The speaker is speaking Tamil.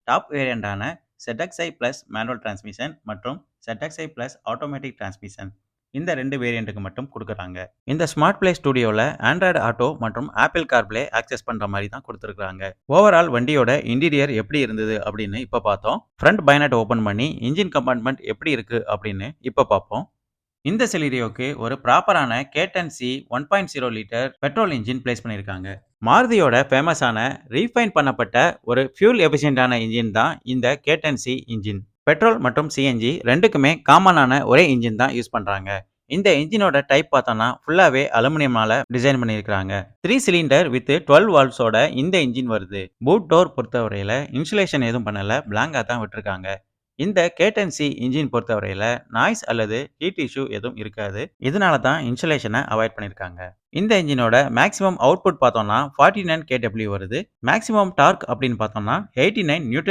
டாப் வேரியண்டான ZXi பிளஸ் மேனுவல் டிரான்ஸ்மிஷன் மற்றும் ZXi பிளஸ் ஆட்டோமேட்டிக் டிரான்ஸ்மிஷன் இந்த 2 வேரியண்ட்டுக்கு மட்டும் குடுக்குறாங்க. இந்த ஸ்மார்ட் பிளே ஸ்டுடியோல ஆண்ட்ராய்டு ஆட்டோ மற்றும் ஆப்பிள் கார்ப்ளே ஆக்சஸ் பண்ற மாதிரி தான் குடுத்திருக்காங்க. ஓவரால் வண்டியோட இன்டீரியர் எப்படி இருந்தது அப்படின்னு இப்ப பார்த்தோம். ஃப்ரண்ட் பைனட் ஓபன் பண்ணி இன்ஜின் கம்பார்ட்மெண்ட் எப்படி இருக்கு அப்படின்னு இப்ப பார்ப்போம். இந்த செலிரியோக்கு ஒரு ப்ராப்பரான K10C 1.0 litre petrol engine place பண்ணியிருக்காங்க. மாருதியோட ஃபேமஸான ரீஃபைன் பண்ணப்பட்ட ஒரு ஃபியூல் எஃபிஷியன்டான இன்ஜின் தான் இந்த K10C இன்ஜின். பெட்ரோல் மற்றும் சிஎன்ஜி ரெண்டுக்குமே காமனான ஒரே இன்ஜின் தான் யூஸ் பண்றாங்க. இந்த இன்ஜினோட டைப் பார்த்தோம்னா ஃபுல்லாவே அலுமினியமால டிசைன் பண்ணியிருக்காங்க. 3 சிலிண்டர் வித் 12 வால்வ்ஸோட இந்த இன்ஜின் வருது. பூட் டோர் பொறுத்தவரையில இன்சுலேஷன் எதுவும் பண்ணல, பிளாங்கா தான் விட்டுருக்காங்க. இந்த K10C இன்ஜின் பொறுத்தவரையில நாய்ஸ் அல்லது ஹீட் இஷ்யூ எதுவும் இருக்காது. இதனால தான் இன்சுலேஷனை அவாய்ட் பண்ணியிருக்காங்க. இந்த இன்ஜினோட மேக்ஸிமம் அவுட்புட் பார்த்தோம்னா 49 kW வருது. மேக்ஸிமம் டார்க் அப்படின்னு பார்த்தோம்னா 89 நியூட்டன்